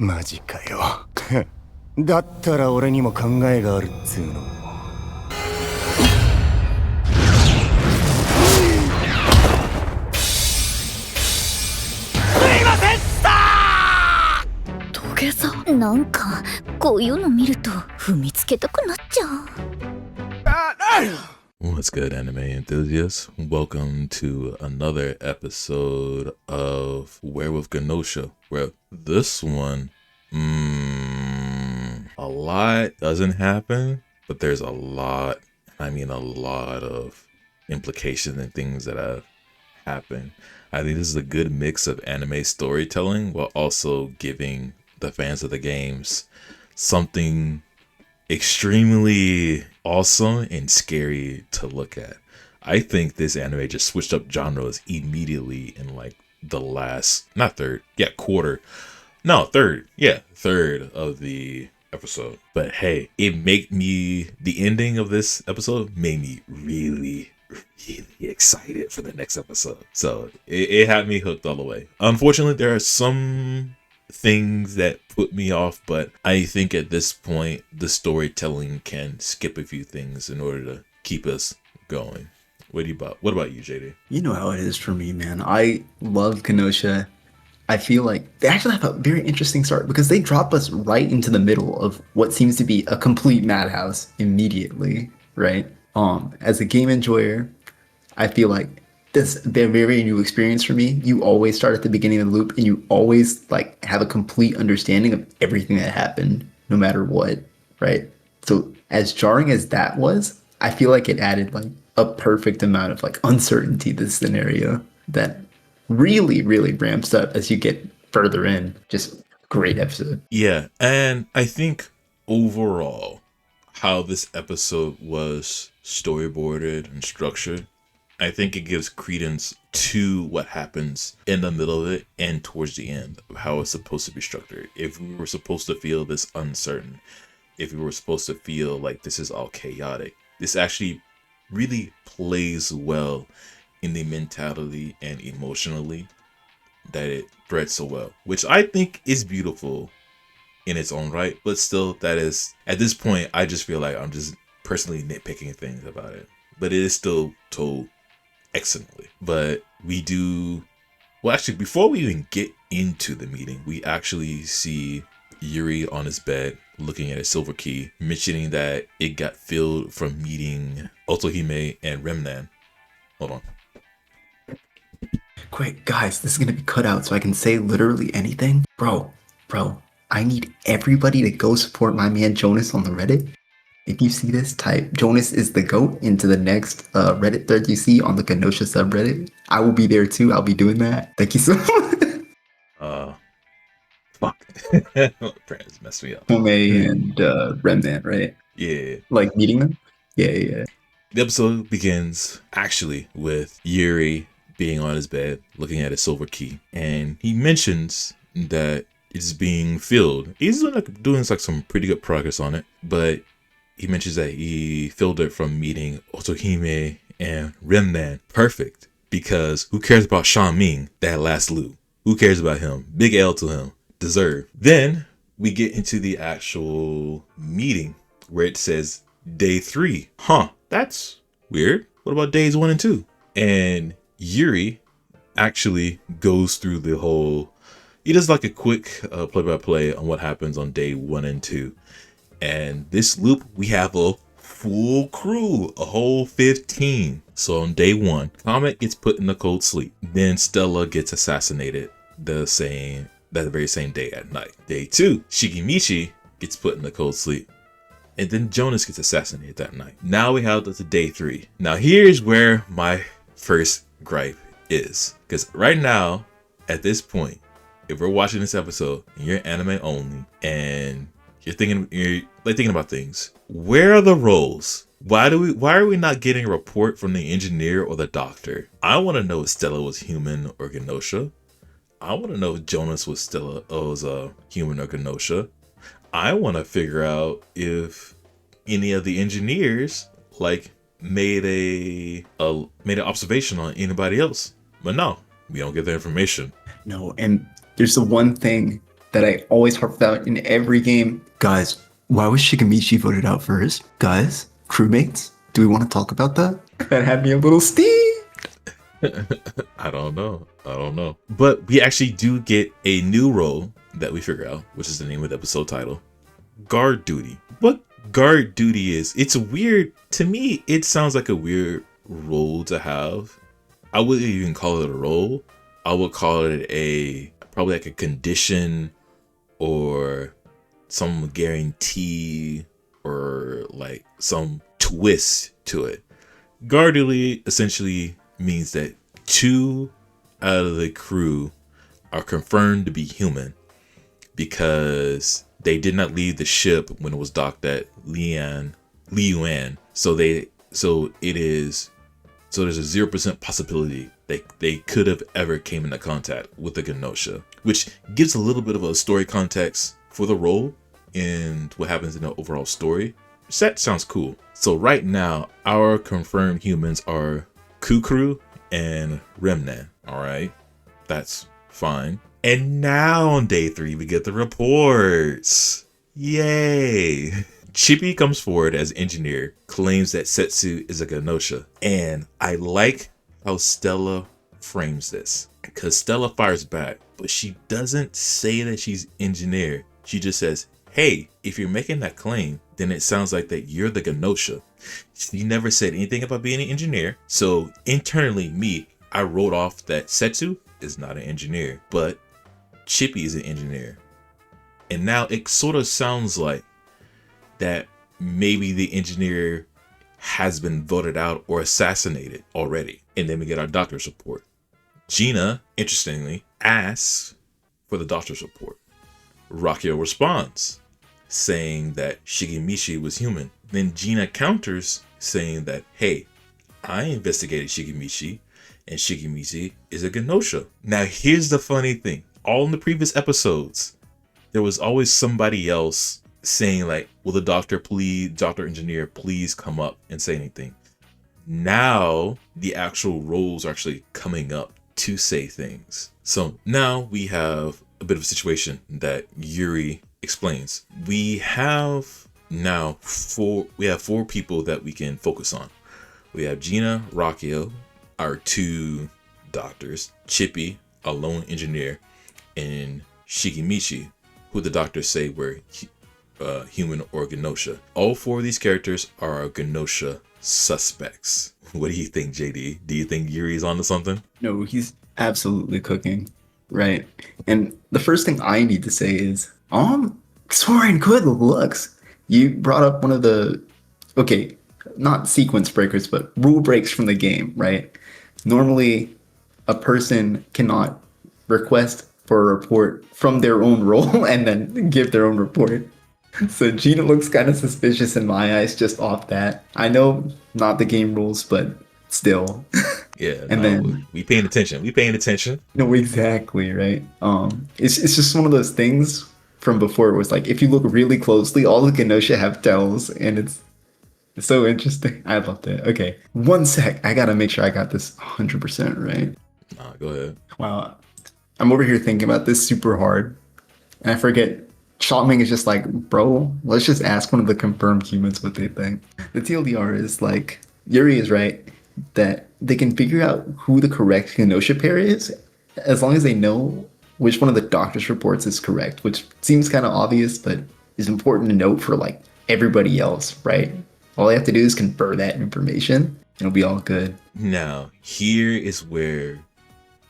マジかよ。だったら俺にも考えがあるっつうの。土下座なんかこういうの見ると踏みつけたくなっちゃう。What's good, anime enthusiasts? Welcome to another episode of Werewolf Gnosia, where this one, a lot doesn't happen, but there's a lot of implications and things that have happened. I think this is a good mix of anime storytelling while also giving the fans of the games something extremely awesome and scary to look at. I think this anime just switched up genres immediately in like the last, not third, yeah, quarter. No, third. Yeah, third of the episode. But hey, the ending of this episode made me really excited for the next episode. So it had me hooked all the way. Unfortunately, there are some things that put me off, but I think at this point the storytelling can skip a few things in order to keep us going. What about you, JD? You know how it is for me, man. I love Gnosia. I feel like they actually have a very interesting start because they drop us right into the middle of what seems to be a complete madhouse immediately, right? As a game enjoyer, I feel like this is a very new experience for me. You always start at the beginning of the loop and you always like have a complete understanding of everything that happened, no matter what, right? So as jarring as that was, I feel like it added like a perfect amount of like uncertainty to the scenario that really ramps up as you get further in. Just great episode. Yeah, and I think overall how this episode was storyboarded and structured, I think it gives credence to what happens in the middle of it and towards the end of how it's supposed to be structured. If we were supposed to feel this uncertain, if we were supposed to feel like this is all chaotic, this actually really plays well in the mentality and emotionally that it threads so well, which I think is beautiful in its own right. But still, that is, at this point, I just feel like I'm just personally nitpicking things about it. But it is still told excellently. But actually, before we even get into the meeting, we actually see Yuri on his bed looking at a silver key, mentioning that it got filled from meeting Otohime and Remnan. Hold on. Quick, guys, this is gonna be cut out so I can say literally anything. Bro, I need everybody to go support my man Jonas on the Reddit. If you see this, type Jonas is the GOAT into the next Reddit thread you see on the Gnosia subreddit. I will be there too. I'll be doing that. Thank you so much. Fuck. Prayers messed me up. Home and Remnant, right? Yeah. Like meeting them? Yeah. The episode begins actually with Yuri being on his bed, looking at his silver key. And he mentions that it's being filled. He's doing some pretty good progress on it, but he mentions that he filled it from meeting Otohime and Remnan. Perfect, because who cares about Sean Ming, that last loot? Who cares about him? Big L to him. Deserve. Then we get into the actual meeting where it says day 3. Huh, that's weird. What about days 1 and 2? And Yuri actually goes through he does like a quick play-by-play on what happens on day 1 and 2. And this loop, we have a full crew, a whole 15. So on day 1, Comet gets put in a cold sleep. Then Stella gets assassinated that very same day at night. Day 2, Shigemichi gets put in a cold sleep. And then Jonas gets assassinated that night. Now we have to day 3. Now here's where my first gripe is. Because right now, at this point, if we're watching this episode and you're anime only and you're thinking about things, where are the roles? Why are we not getting a report from the engineer or the doctor? I want to know if Stella was human or Gnosia. I want to know if Jonas was a human or Gnosia. I want to figure out if any of the engineers made an observation on anybody else. But no, we don't get the information. No, and there's the one thing that I always harp about in every game. Guys, why was Shigemichi voted out first? Guys, crewmates, do we want to talk about that? That had me a little steamed. I don't know. But we actually do get a new role that we figure out, which is the name of the episode title. Guard duty. What guard duty is? It's weird. To me, it sounds like a weird role to have. I wouldn't even call it a role. I would call it probably like a condition or some guarantee or like some twist to it. Guard duty essentially means that 2 out of the crew are confirmed to be human because they did not leave the ship when it was docked at Liyuan. So there's a 0% possibility they could have ever came into contact with the Gnosia, which gives a little bit of a story context for the role and what happens in the overall story. That sounds cool. So right now, our confirmed humans are Kukru and Remnan. All right, that's fine. And now on day 3, we get the reports. Yay! Chippy comes forward as engineer, claims that Setsu is a Gnosia. And I like how Stella frames this, because Stella fires back, but she doesn't say that she's engineer. She just says, hey, if you're making that claim, then it sounds like that you're the Gnosia. She never said anything about being an engineer. So internally, I wrote off that Setsu is not an engineer, but Chippy is an engineer. And now it sort of sounds like that maybe the engineer has been voted out or assassinated already. And then we get our doctor's report. Gina, interestingly, asks for the doctor's report. Rakio responds, saying that Shigemichi was human. Then Gina counters, saying that, hey, I investigated Shigemichi, and Shigemichi is a Gnosia. Now here's the funny thing. All in the previous episodes, there was always somebody else saying like, will the doctor engineer please come up and say anything? Now the actual roles are actually coming up to say things. So now we have a bit of a situation that Yuri explains. We have now 4 people that we can focus on. We have Gina, Rakio, our 2 doctors, Chippy, a lone engineer, and Shigemichi, who the doctors say were human or Gnosia. All 4 of these characters are Gnosia suspects. What do you think, JD? Do you think Yuri's onto something? No, he's absolutely cooking, right? And the first thing I need to say is, Soren, good looks. You brought up one of the, okay, not sequence breakers, but rule breaks from the game, right? Normally, a person cannot request for a report from their own role and then give their own report. So Gina looks kind of suspicious in my eyes just off that. I know not the game rules, but still. Yeah, and then we paying attention. No, exactly, right? It's just one of those things from before. It was like, if you look really closely, all the Gnosia have tells, and it's so interesting. I loved it. Okay, one sec. I gotta make sure I got this 100% right. Go ahead. Wow, I'm over here thinking about this super hard, and I forget. Shotming is just like, bro, let's just ask one of the confirmed humans what they think. The TLDR is like, Yuri is right that they can figure out who the correct Gnosia pair is as long as they know which one of the doctor's reports is correct, which seems kind of obvious, but is important to note for like everybody else, right? All they have to do is confer that information and it'll be all good. Now, here is where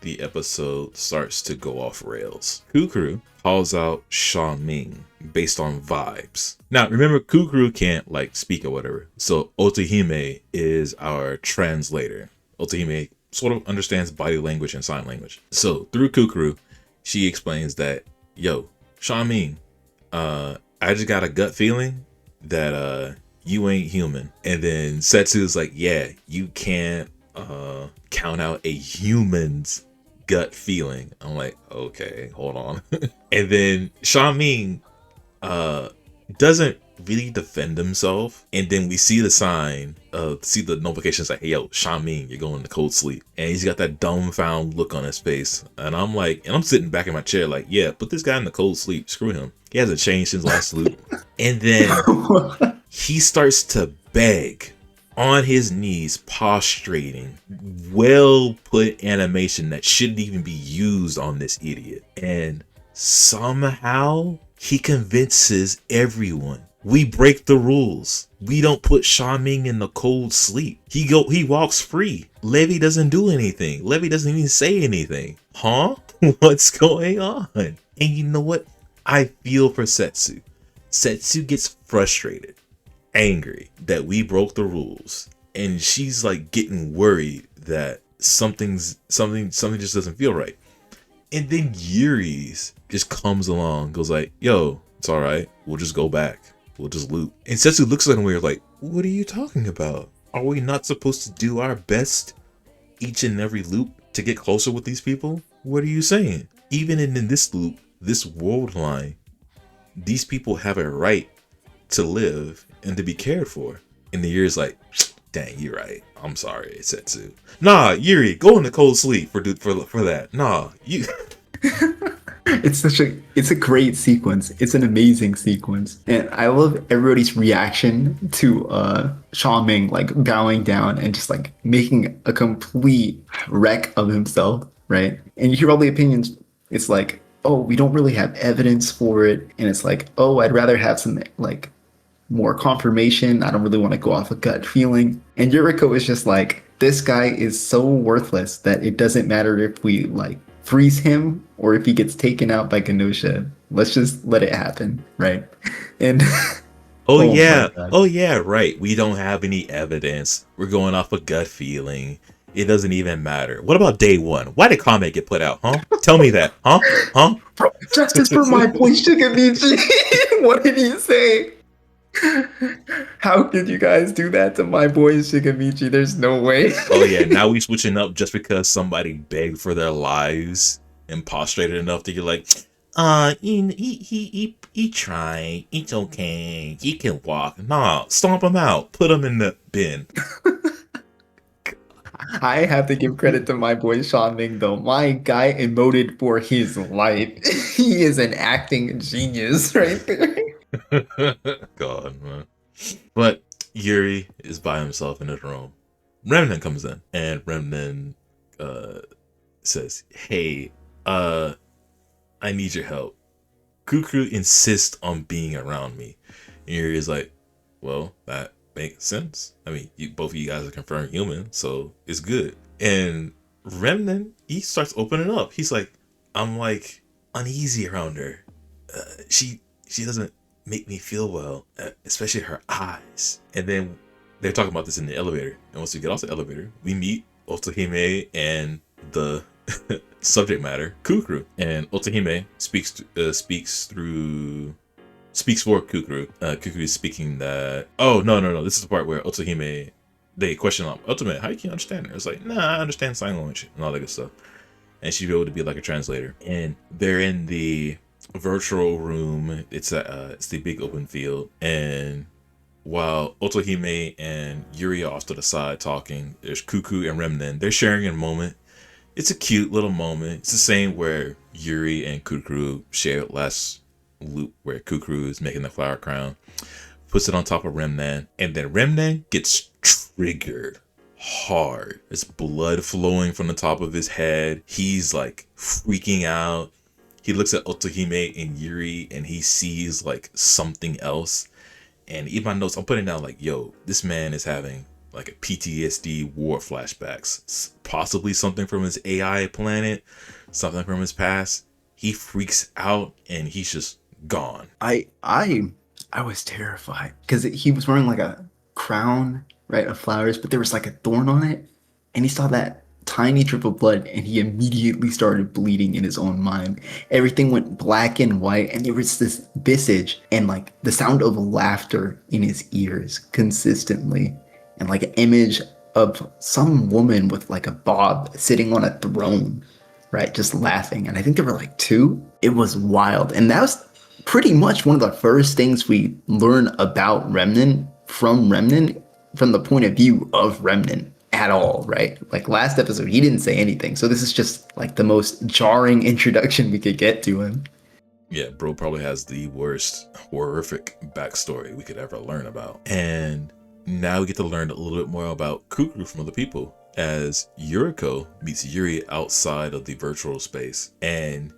the episode starts to go off rails. Kukru calls out Sean Ming based on vibes. Now, remember, Kukru can't like speak or whatever. So Otahime is our translator. Otahime sort of understands body language and sign language. So through Kukru, she explains that, yo, Sean Ming, I just got a gut feeling that you ain't human. And then Setsu's like, yeah, you can't count out a human's gut feeling. I'm like, okay, hold on. And then Sean Ming doesn't really defend himself. And then we see the sign, see the notifications like, hey, yo, Shamin, you're going to cold sleep. And he's got that dumbfound look on his face. And I'm like, and I'm sitting back in my chair like, yeah, put this guy in the cold sleep. Screw him. He hasn't changed since last loop. And then he starts to beg on his knees, prostrating. Well put animation that shouldn't even be used on this idiot. And somehow he convinces everyone. We break the rules. We don't put Shaming in the cold sleep. He walks free. Levy doesn't do anything. Levy doesn't even say anything. Huh? What's going on? And you know what? I feel for Setsu. Setsu gets frustrated, angry that we broke the rules, and she's like getting worried that something just doesn't feel right. And then Yuri's just comes along, goes like, yo, it's all right. We'll just go back. We'll just loop. And Setsu looks at him weird like, what are you talking about? Are we not supposed to do our best each and every loop to get closer with these people? What are you saying? Even in this loop, this world line, these people have a right to live and to be cared for. And the Yuri's like, dang, you're right. I'm sorry, Setsu. Nah, Yuri, go into cold sleep for that. Nah, you. It's a great sequence. It's an amazing sequence. And I love everybody's reaction to Sha Ming like bowing down and just like making a complete wreck of himself, right? And you hear all the opinions. It's like, oh, we don't really have evidence for it. And it's like, oh, I'd rather have some like more confirmation. I don't really want to go off a gut feeling. And Yuriko is just like, this guy is so worthless that it doesn't matter if we like freeze him or if he gets taken out by Gnosia. Let's just let it happen, right? And oh yeah, right. We don't have any evidence. We're going off a gut feeling. It doesn't even matter. What about day one? Why did Kame get put out, huh? Tell me that, huh? Bro, justice for my boy Shigamichi. What did he say? How could you guys do that to my boy Shigamichi? There's no way. Oh yeah, now we switching up just because somebody begged for their lives and prostrated enough that you're like, he tried. It's okay. He can walk. Nah, stomp him out. Put him in the bin. I have to give credit to my boy Sean Ming though. My guy emoted for his life. He is an acting genius right there. God, man. But Yuri is by himself in his room. Remnant comes in, and Remnant says, hey, I need your help. Kukru insists on being around me. And Yuri is like, well, that makes sense. I mean, both of you guys are confirmed human, so it's good. And Remnant, he starts opening up. He's like, I'm like uneasy around her. She doesn't make me feel well, especially her eyes. And then they're talking about this in the elevator. And once we get off the elevator, we meet Otohime and the subject matter, Kukru. And Otohime speaks for Kukru. Kukru is speaking that, oh, no. This is the part where Otohime, they question Ultimate, how you can understand her? It's like, nah, I understand sign language and all that good stuff. And she'd be able to be like a translator. And they're in the virtual room. It's the big open field. And while Otohime and Yuri are off to the side talking, there's Kuku and Remnen. They're sharing a moment. It's a cute little moment. It's the same where Yuri and Kukru shared last loop where Kukru is making the flower crown, puts it on top of Remnan, and then Remnan gets triggered hard. There's blood flowing from the top of his head. He's like freaking out. He looks at Otohime and Yuri and he sees like something else. And in my notes, I'm putting down like, yo, this man is having like a PTSD war flashbacks, possibly something from his AI planet, something from his past. He freaks out and he's just gone. I was terrified because he was wearing like a crown, right, of flowers, but there was like a thorn on it, and he saw that tiny drip of blood, and he immediately started bleeding in his own mind. Everything went black and white, and there was this visage and like the sound of laughter in his ears consistently, and like an image of some woman with like a bob sitting on a throne, right, just laughing. And I think there were like two. It was wild, and that was pretty much one of the first things we learn about Remnant from the point of view of Remnant at all, right? Like last episode, he didn't say anything. So this is just like the most jarring introduction we could get to him. Yeah, bro probably has the worst horrific backstory we could ever learn about. And now we get to learn a little bit more about Kukru from other people as Yuriko meets Yuri outside of the virtual space. And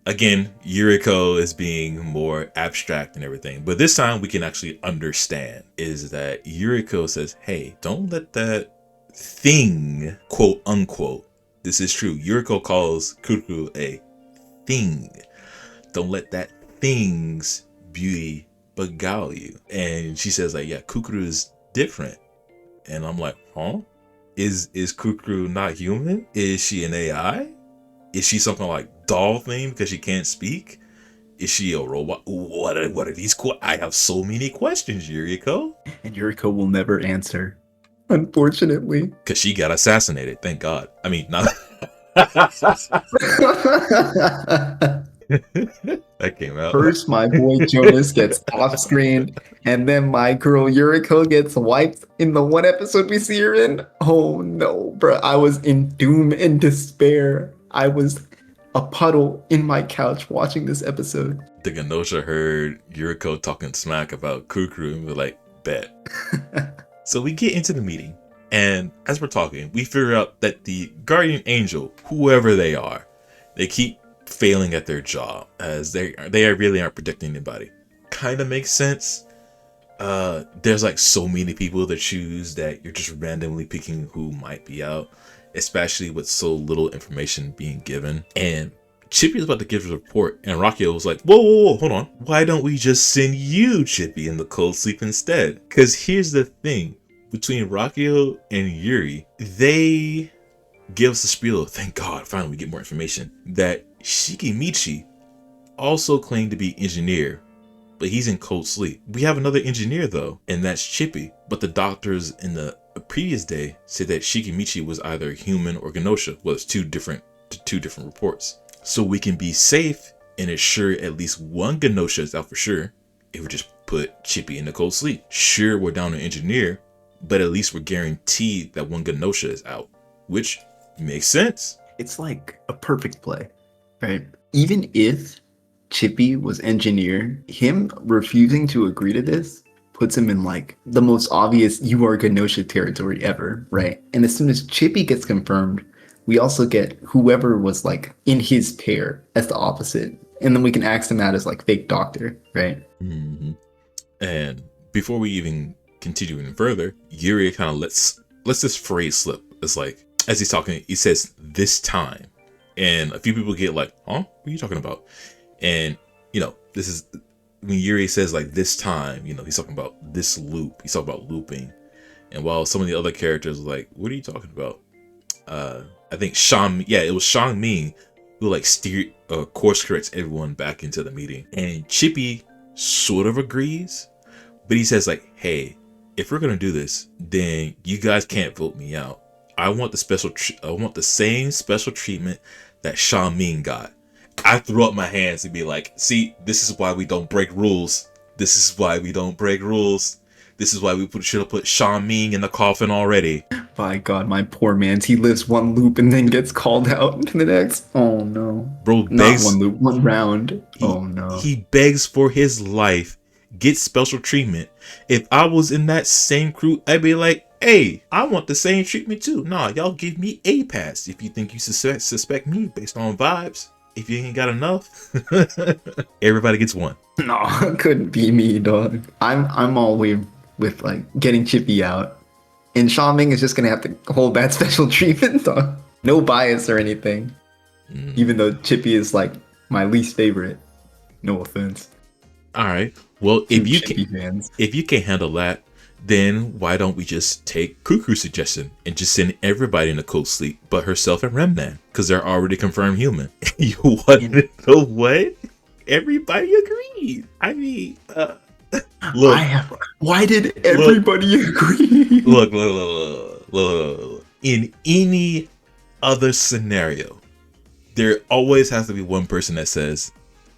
again, Yuriko is being more abstract and everything, but this time we can actually understand is that Yuriko says, hey, don't let that thing, quote unquote, this is true. Yuriko calls Kukru a thing. Don't let that thing's beauty beguile you. And she says like, yeah, Kukru is different. And I'm like, huh? Is Kukru not human? Is she an AI? Is she something like doll thing because she can't speak? Is she a robot? What are these? I have so many questions, Yuriko. And Yuriko will never answer, unfortunately. Because she got assassinated, thank God. I mean, not... That came out. First, my boy Jonas gets off screen, and then my girl Yuriko gets wiped in the one episode we see her in. Oh no, bro. I was in doom and despair. I was a puddle in my couch watching this episode. The Gnosia heard Yuriko talking smack about Kukru and we're like, bet. So we get into the meeting, and as we're talking, we figure out that the guardian angel, whoever they are, they keep failing at their job as they really aren't protecting anybody. Kind of makes sense. There's like so many people to choose that you're just randomly picking who might be out, especially with so little information being given. And Chippy was about to give a report, and Rakio was like, whoa, hold on. Why don't we just send you, Chippy, in the cold sleep instead? Because here's the thing. Between Rakio and Yuri, they give us a spiel. Thank God, finally we get more information. That Shikimichi also claimed to be engineer, but he's in cold sleep. We have another engineer though, and that's Chippy. But the doctors in the previous day said that Shikimichi was either human or Gnosia. Well, it's two different reports. So we can be safe and assure at least one Gnosia is out for sure if we just put Chippy in the cold sleep. Sure, we're down to engineer, but at least we're guaranteed that one Gnosia is out, which makes sense. It's like a perfect play, right? Even if Chippy was engineer, him refusing to agree to this puts him in like the most obvious you are Gnosia territory ever, right? And as soon as Chippy gets confirmed, we also get whoever was like in his pair as the opposite. And then we can axe him out as like fake doctor, right? Mm-hmm. And before we even continue any further, Yuri kind of lets this phrase slip. It's like, as he's talking, he says, this time. And a few people get like, huh? What are you talking about? And, you know, this is when Yuri says like this time, you know, he's talking about this loop. He's talking about looping. And while some of the other characters are like, what are you talking about? I think it was Shang Ming who like course corrects everyone back into the meeting. And Chippy sort of agrees, but he says like, hey, if we're going to do this, then you guys can't vote me out. I want the same special treatment that Shang Ming got. I threw up my hands and be like, see, this is why we don't break rules. This is why we don't break rules. This is why we should have put Shang Ming in the coffin already. By God, my poor man's. He lives one loop and then gets called out to the next. Oh no. Bro begs. Not one loop, one round. Oh no. He begs for his life, gets special treatment. If I was in that same crew, I'd be like, hey, I want the same treatment too. Nah, y'all give me a pass if you think you suspect me based on vibes. If you ain't got enough, everybody gets one. No, it couldn't be me, dog. I'm all with like getting Chippy out. And Shang Ming is just gonna have to hold that special treatment, dog. No bias or anything. Even though Chippy is like my least favorite. No offense. Alright. Well, if you can't handle that, then why don't we just take Kukru's suggestion and just send everybody in a cold sleep but herself and Remnan? Because they're already confirmed human. You want to know what? Everybody agreed. I mean, look. Why did everybody agree? Look. In any other scenario, there always has to be one person that says,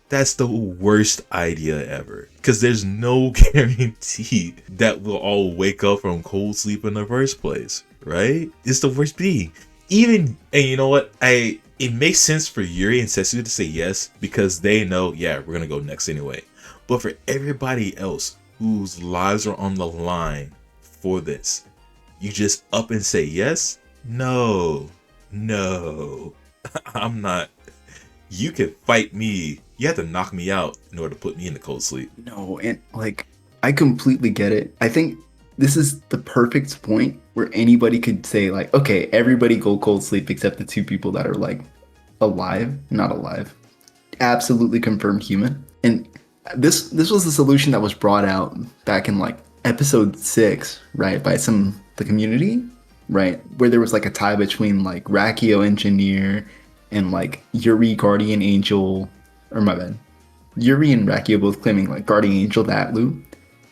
That's the worst idea ever. Because there's no guarantee that we'll all wake up from cold sleep in the first place, right? It's the worst being. And you know what? It makes sense for Yuri and Setsu to say yes because they know, yeah, we're gonna go next anyway. But for everybody else whose lives are on the line for this, you just up and say yes? No. I'm not. You can fight me. You have to knock me out in order to put me into cold sleep. No, and like I completely get it. I think this is the perfect point where anybody could say like, okay, everybody go cold sleep except the two people that are like alive, not alive, absolutely confirmed human. And this was the solution that was brought out back in like episode 6, right, by the community, right, where there was like a tie between like Rakio engineer and like Yuri guardian angel, or my bad, Yuri and Rakio both claiming like guardian angel that loop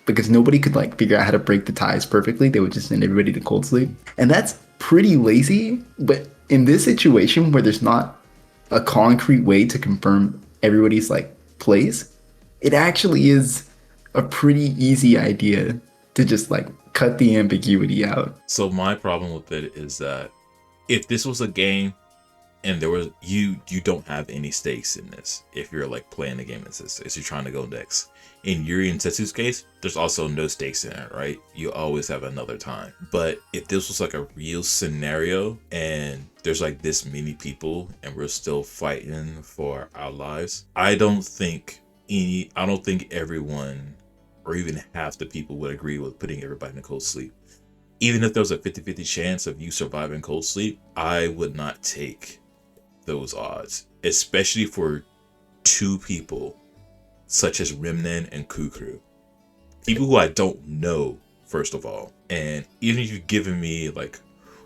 because nobody could like figure out how to break the ties perfectly. They would just send everybody to cold sleep, and that's pretty lazy. But in this situation where there's not a concrete way to confirm everybody's like place, it actually is a pretty easy idea to just like cut the ambiguity out. So my problem with it is that if this was a game and there was you don't have any stakes in this. If you're like playing the game as you're trying to go next. In Yuri and Setsu's case, there's also no stakes in it, right? You always have another time. But if this was like a real scenario and there's like this many people and we're still fighting for our lives, I don't think everyone or even half the people would agree with putting everybody in cold sleep. Even if there was a 50-50 chance of you surviving cold sleep, I would not take those odds, especially for two people such as Remnen and Kukru. People who I don't know, first of all. And even if you've given me like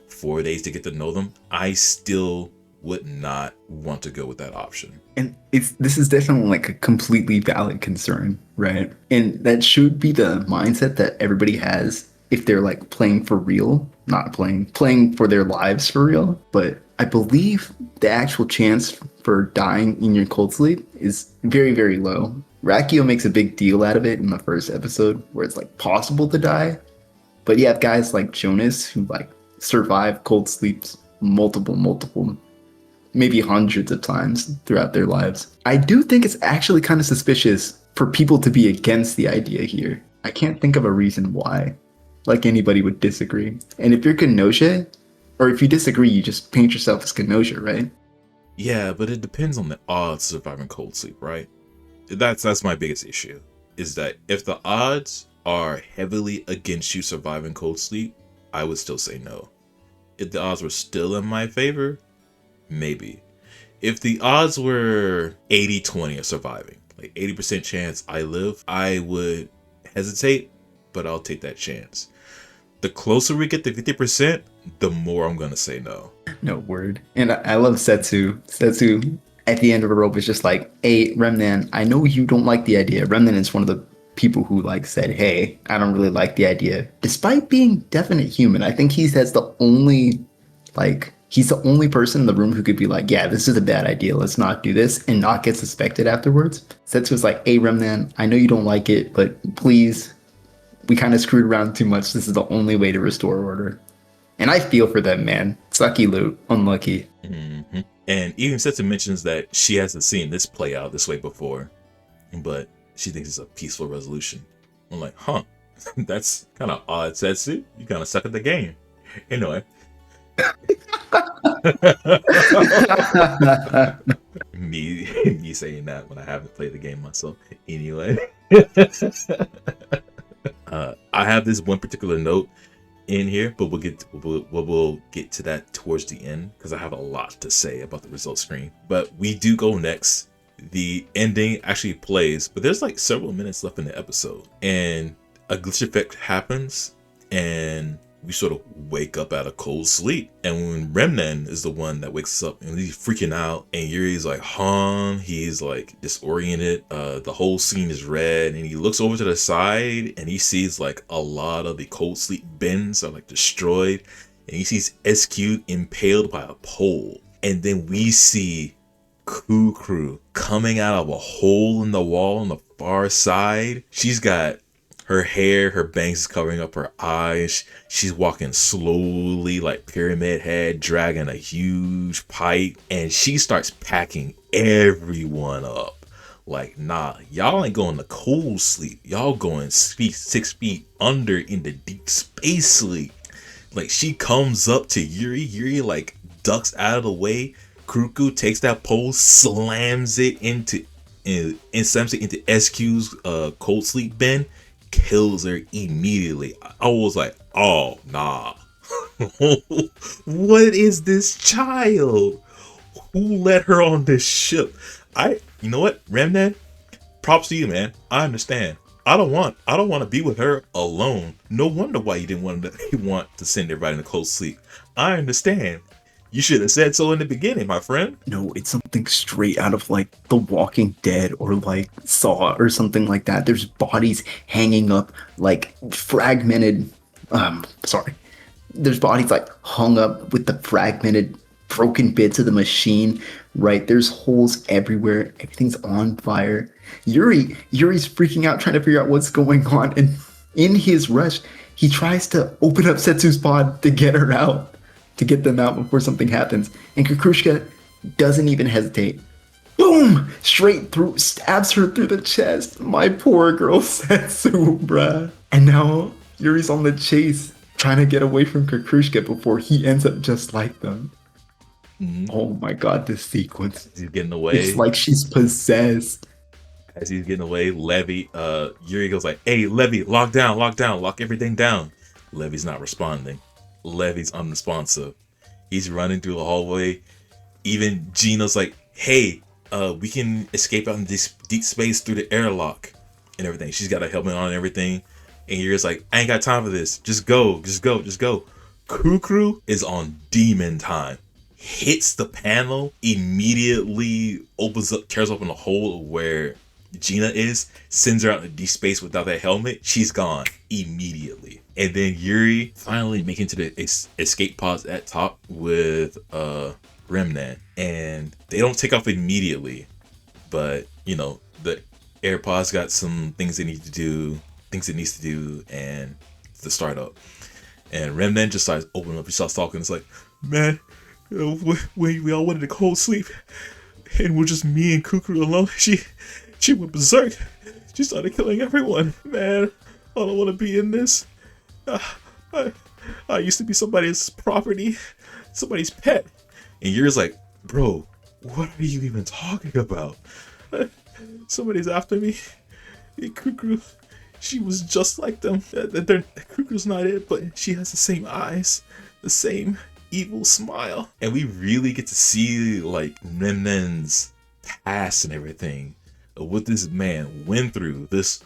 4 days to get to know them, I still would not want to go with that option. And this is definitely like a completely valid concern, right? And that should be the mindset that everybody has if they're like playing for real, not playing for their lives for real. But I believe the actual chance for dying in your cold sleep is very, very low. Rakio makes a big deal out of it in the first episode where it's like possible to die. But you have guys like Jonas who like survive cold sleeps multiple, maybe hundreds of times throughout their lives. I do think it's actually kind of suspicious for people to be against the idea here. I can't think of a reason why like anybody would disagree. And if you're Gnosia, or if you disagree, you just paint yourself as Gnosia, right? Yeah, but it depends on the odds of surviving cold sleep, right? That's my biggest issue, is that if the odds are heavily against you surviving cold sleep, I would still say no. If the odds were still in my favor, maybe. If the odds were 80-20 of surviving, like 80% chance I live, I would hesitate, but I'll take that chance. The closer we get to 50%, the more I'm going to say no. No word. And I love Setsu. Setsu at the end of a rope is just like, hey, Remnan, I know you don't like the idea. Remnan is one of the people who like said, hey, I don't really like the idea. Despite being definite human, I think he's the only person in the room who could be like, yeah, this is a bad idea. Let's not do this and not get suspected afterwards. Setsu was like, hey, Remnan, I know you don't like it, but please, we kind of screwed around too much. This is the only way to restore order. And I feel for them, man. Sucky loot. Unlucky. Mm-hmm. And even Setsu mentions that she hasn't seen this play out this way before, but she thinks it's a peaceful resolution. I'm like, huh, that's kind of odd, Setsu. You kind of suck at the game. Anyway. me saying that when I haven't played the game myself. Anyway. I have this one particular note in here, but we'll get to that towards the end because I have a lot to say about the result screen. But we do go next. The ending actually plays, but there's like several minutes left in the episode, and a glitch effect happens, and we sort of wake up out of cold sleep. And when Remnan is the one that wakes us up and he's freaking out, and Yuri's like, he's like disoriented. The whole scene is red, and he looks over to the side and he sees like a lot of the cold sleep bins are like destroyed, and he sees SQ impaled by a pole. And then we see Kukru coming out of a hole in the wall on the far side. She's got her hair, her bangs covering up her eyes. She's walking slowly like Pyramid Head, dragging a huge pipe. And she starts packing everyone up. Like, nah, y'all ain't going to cold sleep. Y'all going 6 feet under into deep space sleep. Like, she comes up to Yuri. Yuri, like, ducks out of the way. Kukru takes that pole, slams it into SQ's cold sleep bin, kills her immediately. I was like, oh, nah. What is this child? Who let her on this ship? You know what, Remnan? Props to you, man. I understand. I don't want to be with her alone. No wonder why you didn't want to send everybody into cold sleep. I understand. You should have said so in the beginning, my friend. No, it's something straight out of like The Walking Dead or like Saw or something like that. There's bodies hanging up, like fragmented. Sorry. There's bodies like hung up with the fragmented, broken bits of the machine. Right? There's holes everywhere. Everything's on fire. Yuri's freaking out, trying to figure out what's going on. And in his rush, he tries to open up Setsu's pod to get her out, to get them out before something happens. And Kukrushka doesn't even hesitate. Boom! Straight through, stabs her through the chest. My poor girl Setsu, bruh. And now Yuri's on the chase, trying to get away from Kukrushka before he ends up just like them. Mm-hmm. Oh my god, this sequence. He's getting away. It's like she's possessed. As he's getting away, Yuri goes like, hey, Levy, lock everything down. Levy's not responding. Levy's unresponsive. He's running through the hallway. Even Gina's like, hey, we can escape out in this deep space through the airlock and everything. She's got a helmet on and everything. And Yuri's like, I ain't got time for this. Just go. Kukru is on demon time. Hits the panel, immediately tears open a hole where Gina is, sends her out into deep space without that helmet. She's gone immediately. And then Yuri finally making to the escape pods at top with Remnan. And they don't take off immediately, but you know, the AirPods got some things it needs to do and to start up. And Remnan just starts opening up, he starts talking. It's like, man, we all went into cold sleep, and we're just me and Kukru alone. She went berserk. She started killing everyone. Man, I don't want to be in this. I used to be somebody's property, somebody's pet. And you're just like, bro, what are you even talking about? Somebody's after me. Kukru, she was just like them. Kukru's not it, but she has the same eyes, the same evil smile. And we really get to see like Remnan's past and everything of what this man went through. This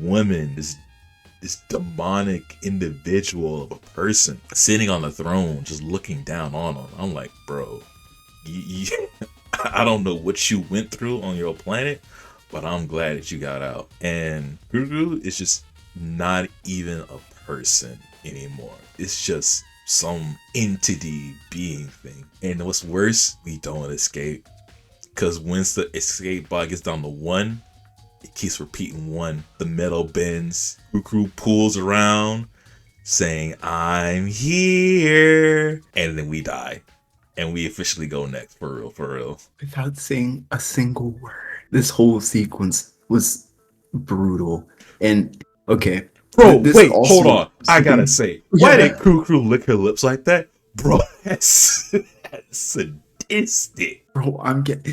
woman, this demonic individual of a person sitting on the throne just looking down on him. I'm like, bro, I don't know what you went through on your planet, but I'm glad that you got out. And Kukru is just not even a person anymore. It's just some entity being thing. And what's worse, we don't escape. Because once the escape pod gets down to 1, it keeps repeating 1. The metal bends. Kukru pulls around saying, I'm here. And then we die. And we officially go next, for real. Without saying a single word. This whole sequence was brutal. And, okay. Bro, wait, hold on. I gotta say, why did Kukru lick her lips like that? Bro, that's sadistic. Bro,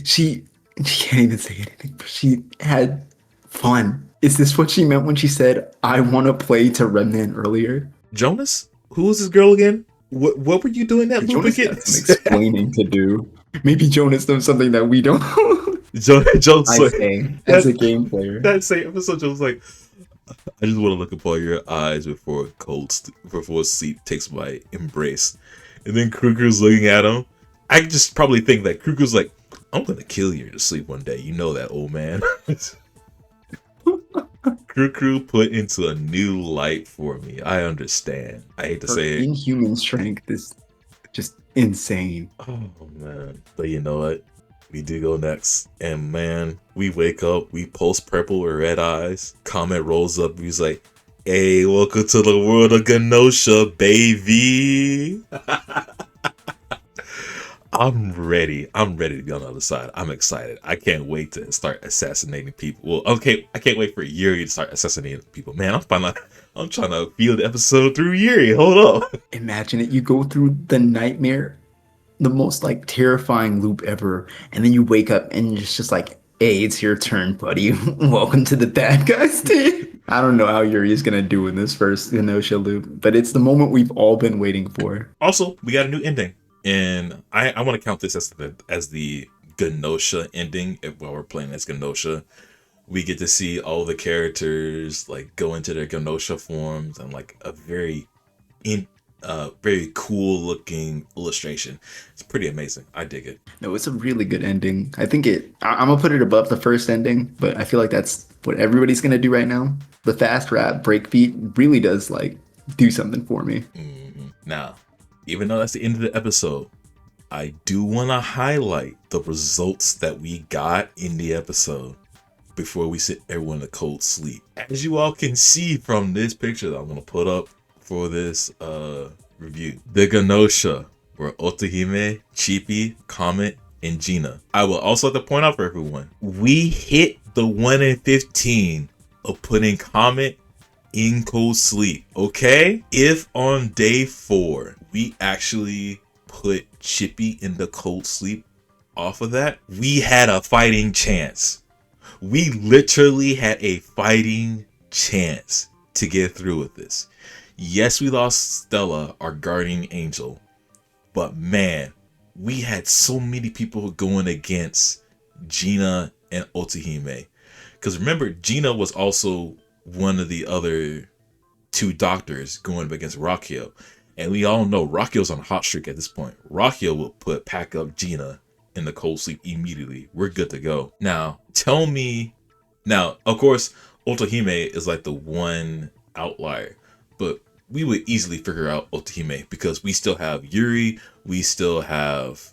she can't even say anything, but she had fun. Is this what she meant when she said, I want to play to Remnan earlier? Jonas? Who was this girl again? What were you doing that loop Jonas again? has some explaining to do. Maybe Jonas knows something that we don't. Jonas, I say, as a game player. That same episode, Jonas like, I just want to look upon your eyes before sleep takes my embrace. And then Kruger's looking at him. I just probably think that Kruger's like, I'm gonna kill you to sleep one day. You know that, old man. Kruger put into a new light for me. I understand. I hate to say it. Inhuman strength is just insane. Oh man. But you know what? We do go next. And man, we wake up, we post purple with red eyes. Comet rolls up, he's like, hey, welcome to the world of Gnosia, baby. I'm ready. I'm ready to be on the other side. I'm excited. I can't wait to start assassinating people. Well, okay, I can't wait for Yuri to start assassinating people. Man, I'm trying to feel the episode through Yuri. Hold up. Imagine it. You go through the nightmare, the most like terrifying loop ever, and then you wake up and it's just like, hey, it's your turn, buddy. Welcome to the bad guys team. I don't know how Yuri is gonna do in this first Gnosia loop, but it's the moment we've all been waiting for. Also, we got a new ending. And I want to count this as the Gnosia ending. While we're playing as Gnosia, we get to see all the characters like go into their Gnosia forms and like a very cool looking illustration. It's pretty amazing. I dig it. No, it's a really good ending. I think I'm gonna put it above the first ending, but I feel like that's what everybody's gonna do right now. The fast rap breakbeat really does like do something for me. Now, even though that's the end of the episode, I do want to highlight the results that we got in the episode before we sit everyone in a cold sleep. As you all can see from this picture that I'm going to put up for this review, the Gnosia were Otohime, Chippy, Comet, and Gina. I will also like to point out for everyone, we hit the 1 in 15 of putting Comet in cold sleep. Okay, if on day 4 we actually put Chippy in the cold sleep off of that, we had a fighting chance. We literally had a fighting chance to get through with this. Yes, we lost Stella, our guardian angel, but man, we had so many people going against Gina and Otohime. Because remember, Gina was also one of the other 2 doctors going up against Rakio. And we all know Rakio's on a hot streak at this point. Rakio will pack up Gina in the cold sleep immediately. We're good to go. Now, tell me... Now, of course, Otohime is like the one outlier. But we would easily figure out Otohime because we still have Yuri. We still have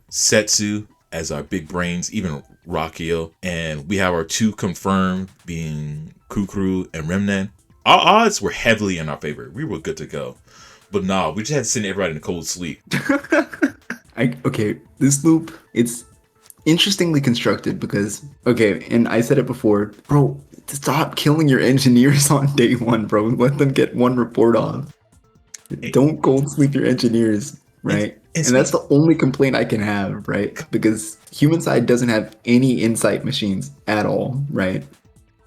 Setsu as our big brains, even Rakio. And we have our 2 confirmed being Kukuru and Remnan. Our odds were heavily in our favor. We were good to go. But nah, we just had to send everybody in a cold sleep. Okay, this loop, it's interestingly constructed because, okay, and I said it before, bro, stop killing your engineers on day 1, bro. Let them get 1 report off. Don't cold sleep your engineers, right? And that's the only complaint I can have, right? Because human side doesn't have any insight machines at all, right?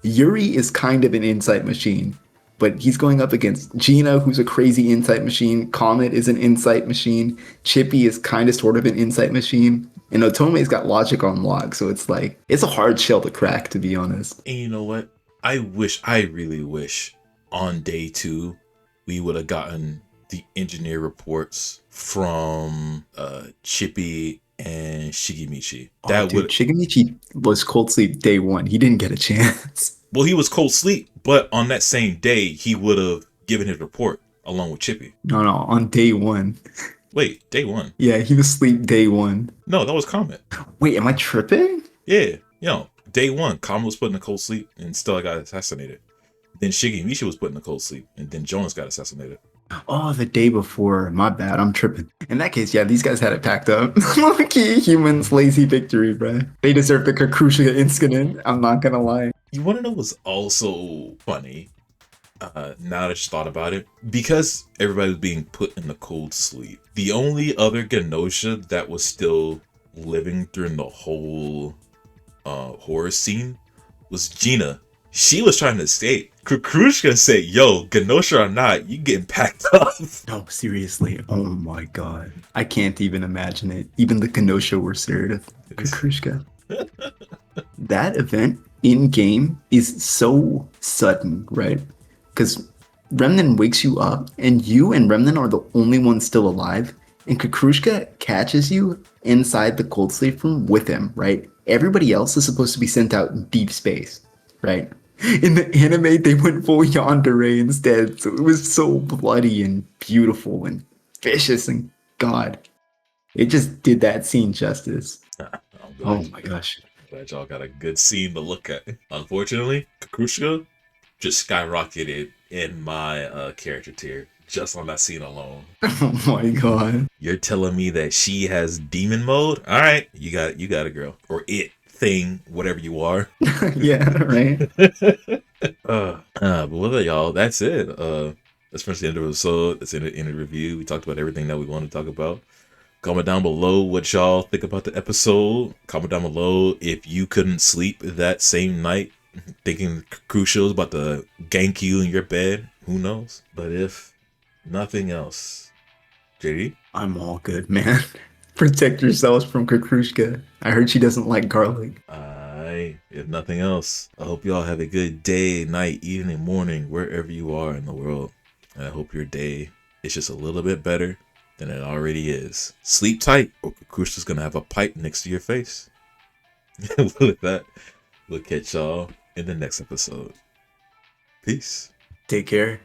Yuri is kind of an insight machine, but he's going up against Gina, who's a crazy insight machine. Comet is an insight machine. Chippy is kind of sort of an insight machine. And Otome's got logic on lock, so it's like, it's a hard shell to crack, to be honest. And you know what? I really wish on day 2, we would have gotten the engineer reports from Chippy and Shigemichi. Shigemichi was cold sleep day 1. He didn't get a chance. Well, he was cold sleep, but on that same day, he would have given his report along with Chippy. No, on day 1. Wait, day 1? Yeah, he was asleep day 1. No, that was Comet. Wait, am I tripping? Yeah, day 1, Comet was put in a cold sleep and Stella got assassinated. Then Shigemichi was put in a cold sleep and then Jonas got assassinated. Oh, the day before. My bad, I'm tripping. In that case, yeah, these guys had it packed up. Lucky humans, lazy victory, bruh. They deserve the Kakrusha incident. I'm not gonna lie. You want to know what's also funny? Now that I just thought about it, because everybody was being put in the cold sleep, the only other Gnosia that was still living during the whole horror scene was Gina. She was trying to escape. Kukrushka said, yo, Gnosia or not, you getting packed up. No, seriously. Oh my god. I can't even imagine it. Even the Gnosia were scared of Kukrushka. That event in game is so sudden, right? Because Remnan wakes you up, and you and Remnan are the only ones still alive, and Kukrushka catches you inside the cold sleep room with him, right? Everybody else is supposed to be sent out in deep space, right? In the anime, they went full yandere instead, so it was so bloody and beautiful and vicious, and God, it just did that scene justice. Oh Oh my gosh. Glad y'all got a good scene to look at. Unfortunately, Kakrushka just skyrocketed in my character tier just on that scene alone. Oh my god. You're telling me that she has demon mode? All right, you got a girl or it thing, whatever you are. Yeah, right. But with it, y'all, that's it. That's pretty much the end of the episode. That's in the review. We talked about everything that we want to talk about. Comment down below what y'all think about the episode. Comment down below if you couldn't sleep that same night, thinking Crucial is about to gank you in your bed. Who knows? But if nothing else, JD? I'm all good, man. Protect yourselves from Kakrushka. I heard she doesn't like garlic. If nothing else, I hope y'all have a good day, night, evening, morning, wherever you are in the world. And I hope your day is just a little bit better than it already is. Sleep tight, or Kakrushka's gonna have a pipe next to your face. With that, we'll catch y'all in the next episode. Peace. Take care.